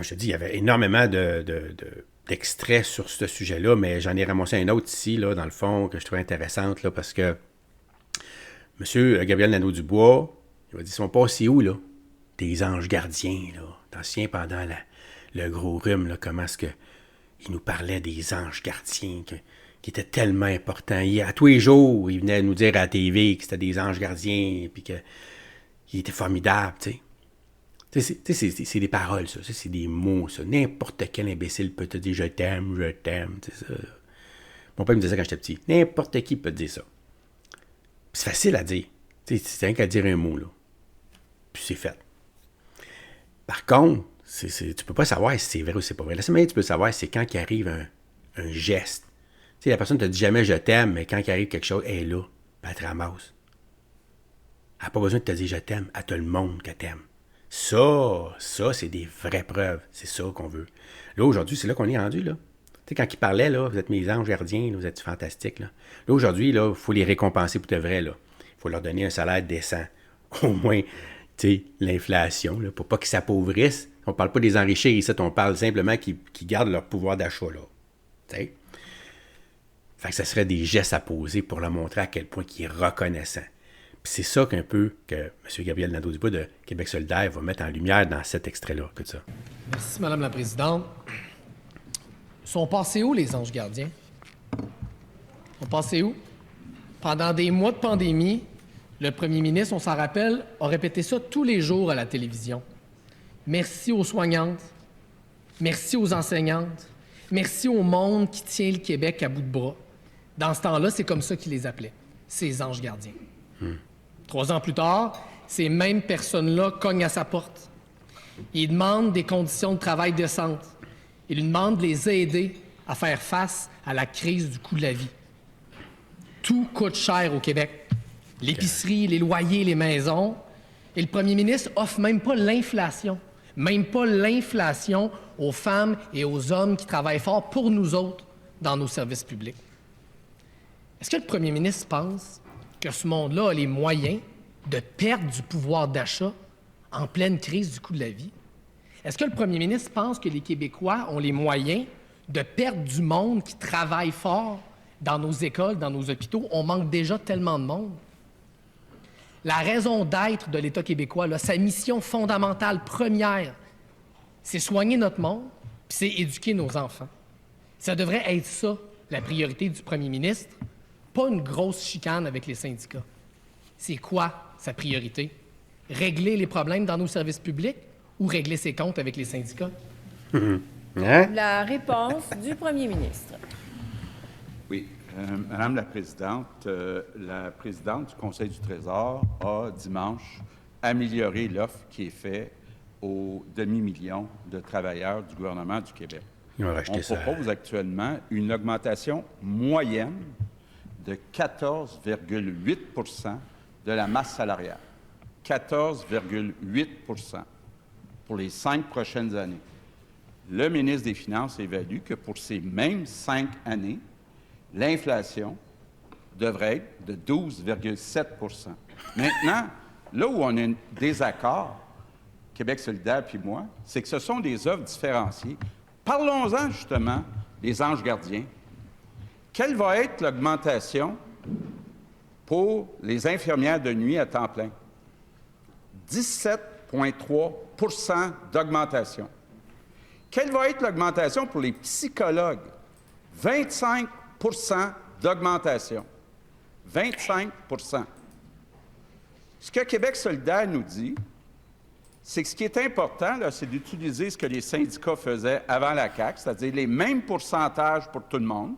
je te dis, il y avait énormément d'extraits sur ce sujet-là, mais j'en ai ramassé un autre ici, là, dans le fond, que je trouvais intéressante, là, parce que M. Gabriel Nadeau-Dubois, il m'a dit, ils sont passés où, là? Des anges gardiens, là. T'en souviens pendant le gros rhume, là, comment est-ce que il nous parlait des anges gardiens qui étaient tellement importants. À tous les jours, il venait nous dire à la TV que c'était des anges gardiens, puis qu'ils étaient formidables, tu sais. C'est des paroles, ça. C'est des mots, ça. N'importe quel imbécile peut te dire « je t'aime », tu sais ça. Mon père me disait ça quand j'étais petit. N'importe qui peut te dire ça. Puis c'est facile à dire. C'est rien qu'à dire un mot, là. Puis c'est fait. Par contre, tu peux pas savoir si c'est vrai ou c'est pas vrai. La seule manière que tu peux savoir, c'est quand il arrive un geste. Tu sais, la personne ne te dit jamais « je t'aime », mais quand il arrive quelque chose, elle est là, puis elle te ramasse. Elle n'a pas besoin de te dire « je t'aime », elle te le montre qu'elle t'aime. Ça, c'est des vraies preuves. C'est ça qu'on veut. Là, aujourd'hui, c'est là qu'on est rendu, là. Tu sais, quand ils parlaient, là, vous êtes mes anges gardiens, là, vous êtes fantastiques, là. Là, aujourd'hui, là, il faut les récompenser pour de vrai, là. Il faut leur donner un salaire décent. Au moins, tu sais, l'inflation, là, pour pas qu'ils s'appauvrissent. On parle pas des enrichir ici, on parle simplement qu'ils gardent leur pouvoir d'achat, là. Tu sais? Fait que ça serait des gestes à poser pour leur montrer à quel point il est reconnaissant. Puis c'est ça qu'un peu que M. Gabriel Nadeau-Dubois de Québec solidaire va mettre en lumière dans cet extrait-là. Écoute ça. Merci, Mme la Présidente. Sont passés où, les anges gardiens? Sont passés où? Pendant des mois de pandémie, le premier ministre, on s'en rappelle, a répété ça tous les jours à la télévision. Merci aux soignantes. Merci aux enseignantes. Merci au monde qui tient le Québec à bout de bras. Dans ce temps-là, c'est comme ça qu'il les appelait, ces anges gardiens. 3 ans plus tard, ces mêmes personnes-là cognent à sa porte. Ils demandent des conditions de travail décentes. Ils lui demandent de les aider à faire face à la crise du coût de la vie. Tout coûte cher au Québec. L'épicerie, les loyers, les maisons. Et le premier ministre offre même pas l'inflation. Même pas l'inflation aux femmes et aux hommes qui travaillent fort pour nous autres dans nos services publics. Est-ce que le premier ministre pense que ce monde-là a les moyens de perdre du pouvoir d'achat en pleine crise du coût de la vie? Est-ce que le premier ministre pense que les Québécois ont les moyens de perdre du monde qui travaille fort dans nos écoles, dans nos hôpitaux? On manque déjà tellement de monde. La raison d'être de l'État québécois, là, sa mission fondamentale première, c'est soigner notre monde, puis c'est éduquer nos enfants. Ça devrait être ça, la priorité du premier ministre, pas une grosse chicane avec les syndicats. C'est quoi sa priorité? Régler les problèmes dans nos services publics ou régler ses comptes avec les syndicats? Hein? La réponse du premier ministre. Oui. Madame la présidente du Conseil du Trésor a, dimanche, amélioré l'offre qui est faite aux demi-millions de travailleurs du gouvernement du Québec. On propose actuellement une augmentation moyenne de 14,8 % de la masse salariale. 14,8 % pour les 5 prochaines années. Le ministre des Finances évalue que pour ces mêmes 5 années, l'inflation devrait être de 12,7 %. Maintenant, là où on a un désaccord, Québec solidaire puis moi, c'est que ce sont des offres différenciées. Parlons-en justement des anges gardiens. Quelle va être l'augmentation pour les infirmières de nuit à temps plein? 17,3 % d'augmentation. Quelle va être l'augmentation pour les psychologues? 25 % d'augmentation. 25 %. Ce que Québec solidaire nous dit, c'est que ce qui est important, là, c'est d'utiliser ce que les syndicats faisaient avant la CAQ, c'est-à-dire les mêmes pourcentages pour tout le monde.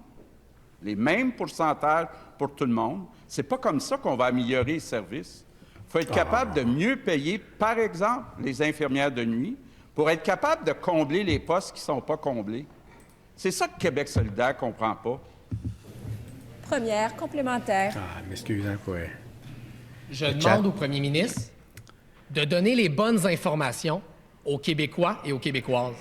Les mêmes pourcentages pour tout le monde. C'est pas comme ça qu'on va améliorer les services. Il faut être capable de mieux payer, par exemple, les infirmières de nuit, pour être capable de combler les postes qui ne sont pas comblés. C'est ça que Québec solidaire ne comprend pas. Première complémentaire. M'excuse, hein, quoi. Je demande au premier ministre de donner les bonnes informations aux Québécois et aux Québécoises.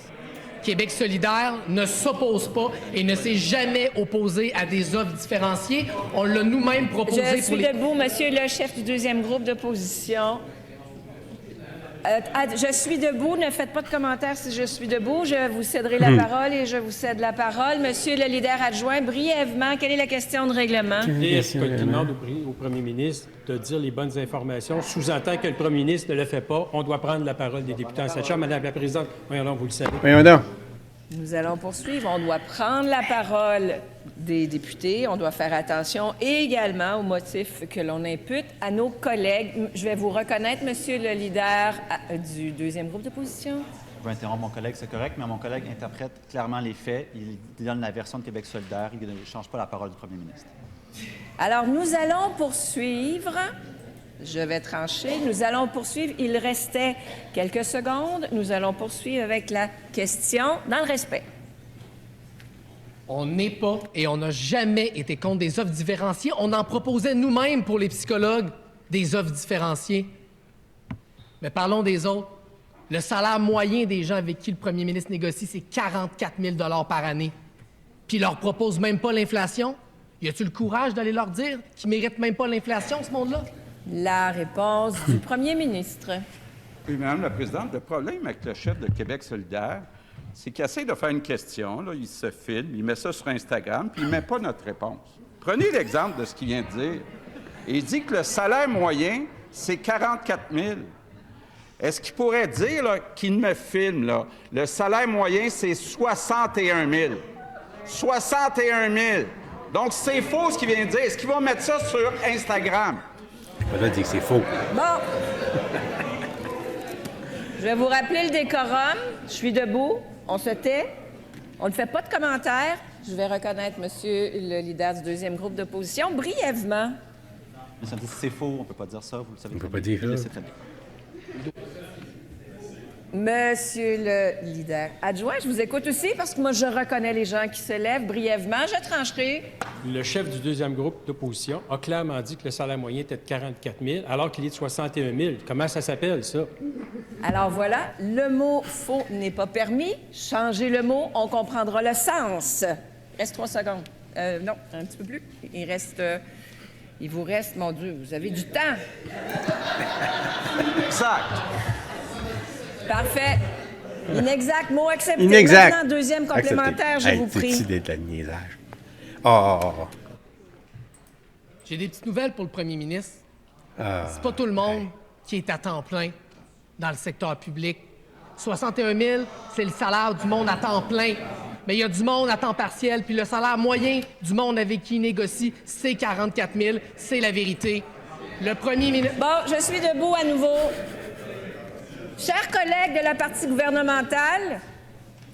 Québec solidaire ne s'oppose pas et ne s'est jamais opposé à des offres différenciées. On l'a nous-mêmes proposé Je suis debout, monsieur le chef du deuxième groupe d'opposition. Je suis debout. Ne faites pas de commentaires si je suis debout. Je vous céderai la parole et je vous cède la parole. Monsieur le leader adjoint, brièvement, quelle est la question de règlement? Et ce qu'il demande au premier ministre de dire les bonnes informations sous-entend que le premier ministre ne le fait pas. On doit prendre la parole des députés en cette chambre. Madame la présidente, voyons donc, vous le savez. Voyons donc. Nous allons poursuivre. On doit prendre la parole des députés. On doit faire attention également aux motifs que l'on impute à nos collègues. Je vais vous reconnaître, Monsieur le leader du deuxième groupe d'opposition. Je vais interrompre mon collègue, c'est correct, mais mon collègue interprète clairement les faits. Il donne la version de Québec solidaire. Il ne change pas la parole du premier ministre. Alors, nous allons poursuivre. Je vais trancher. Nous allons poursuivre. Il restait quelques secondes. Nous allons poursuivre avec la question dans le respect. On n'est pas et on n'a jamais été contre des offres différenciées. On en proposait nous-mêmes pour les psychologues des offres différenciées. Mais parlons des autres. Le salaire moyen des gens avec qui le premier ministre négocie, c'est 44 000 $ par année. Puis il leur propose même pas l'inflation. Y a-tu le courage d'aller leur dire qu'ils méritent même pas l'inflation, ce monde-là? La réponse du premier ministre. Oui, Madame la présidente, le problème avec le chef de Québec solidaire, c'est qu'il essaie de faire une question, là, il se filme, il met ça sur Instagram, puis il ne met pas notre réponse. Prenez l'exemple de ce qu'il vient de dire. Il dit que le salaire moyen, c'est 44 000. Est-ce qu'il pourrait dire qu'il me filme, là, le salaire moyen, c'est 61 000. 61 000. Donc, c'est faux ce qu'il vient de dire. Est-ce qu'il va mettre ça sur Instagram? On va dire que c'est faux. Bon. Je vais vous rappeler le décorum. Je suis debout. On se tait. On ne fait pas de commentaires. Je vais reconnaître Monsieur le leader du deuxième groupe d'opposition brièvement. Mais c'est faux, on ne peut pas dire ça, vous le savez. On ne peut pas dire ça. Très bien. Monsieur le leader adjoint, je vous écoute aussi parce que moi, je reconnais les gens qui se lèvent brièvement. Je trancherai. Le chef du deuxième groupe d'opposition a clairement dit que le salaire moyen était de 44 000 alors qu'il est de 61 000. Comment ça s'appelle, ça? Alors voilà, le mot « faux » n'est pas permis. Changez le mot, on comprendra le sens. Il reste 3 secondes. Non, un petit peu plus. Il vous reste, mon Dieu, vous avez du temps. Exact. Parfait. Inexact, mot accepté. Inexact. Maintenant, deuxième complémentaire, Accepté. je vous prie. C'est de la niaisage. Oh. J'ai des petites nouvelles pour le premier ministre. Ah. C'est pas tout le monde qui est à temps plein dans le secteur public. 61 000, c'est le salaire du monde à temps plein. Mais il y a du monde à temps partiel, puis le salaire moyen du monde avec qui il négocie, c'est 44 000. C'est la vérité. Le premier ministre... Bon, je suis debout à nouveau. Chers collègues de la partie gouvernementale,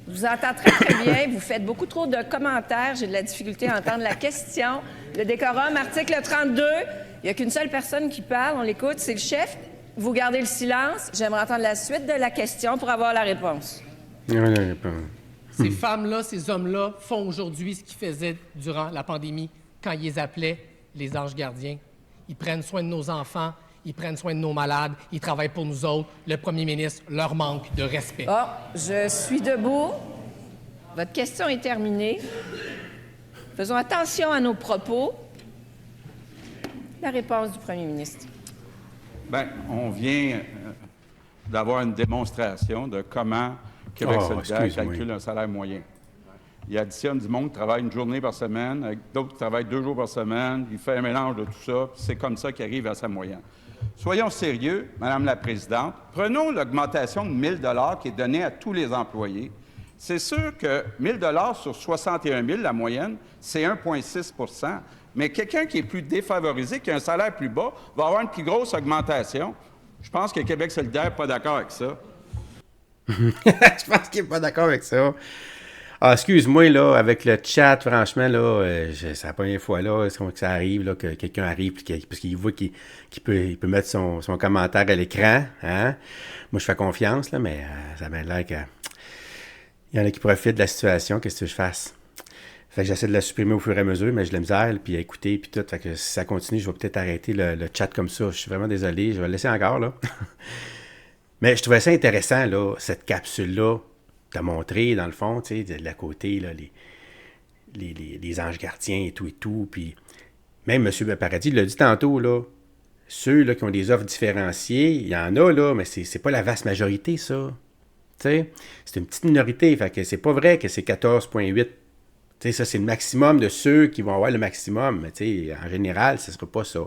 je vous entends très, très bien. Vous faites beaucoup trop de commentaires. J'ai de la difficulté à entendre la question. Le décorum, article 32. Il n'y a qu'une seule personne qui parle. On l'écoute, c'est le chef. Vous gardez le silence. J'aimerais entendre la suite de la question pour avoir la réponse. Ces femmes-là, ces hommes-là font aujourd'hui ce qu'ils faisaient durant la pandémie quand ils les appelaient les anges gardiens. Ils prennent soin de nos enfants, ils prennent soin de nos malades, ils travaillent pour nous autres. Le premier ministre leur manque de respect. Bon, je suis debout. Votre question est terminée. Faisons attention à nos propos. La réponse du premier ministre. Bien, on vient d'avoir une démonstration de comment Québec solidaire calcule un salaire moyen. Il additionne du monde qui travaille une journée par semaine, avec d'autres qui travaillent 2 jours par semaine. Il fait un mélange de tout ça, puis c'est comme ça qu'il arrive à sa moyenne. Soyons sérieux, Madame la présidente. Prenons l'augmentation de 1 000 qui est donnée à tous les employés. C'est sûr que 1 000 sur 61 000, la moyenne, c'est 1,6 % Mais quelqu'un qui est plus défavorisé, qui a un salaire plus bas, va avoir une plus grosse augmentation. Je pense que Québec solidaire n'est pas d'accord avec ça. Je pense qu'il n'est pas d'accord avec ça. Ah, excuse-moi, là, avec le chat, franchement, là, c'est la première fois, là, que ça arrive, là, que quelqu'un arrive, parce qu'il voit qu'il peut mettre son commentaire à l'écran, hein. Moi, je fais confiance, là, mais ça m'a l'air qu'il y en a qui profitent de la situation, qu'est-ce que je fasse? Fait que j'essaie de la supprimer au fur et à mesure, mais je la misère, puis à écouter, puis tout. Fait que si ça continue, je vais peut-être arrêter le chat comme ça. Je suis vraiment désolé, je vais le laisser encore, là. Mais je trouvais ça intéressant, là, cette capsule-là, de montrer, dans le fond, tu sais, de la côté, là, les anges gardiens et tout, puis même M. Paradis l'a dit tantôt, là, ceux là, qui ont des offres différenciées, il y en a, là, mais c'est pas la vaste majorité, ça. T'sais, c'est une petite minorité, fait que c'est pas vrai que c'est 14,8. T'sais, ça, c'est le maximum de ceux qui vont avoir le maximum, mais t'sais, en général, ce ne sera pas ça.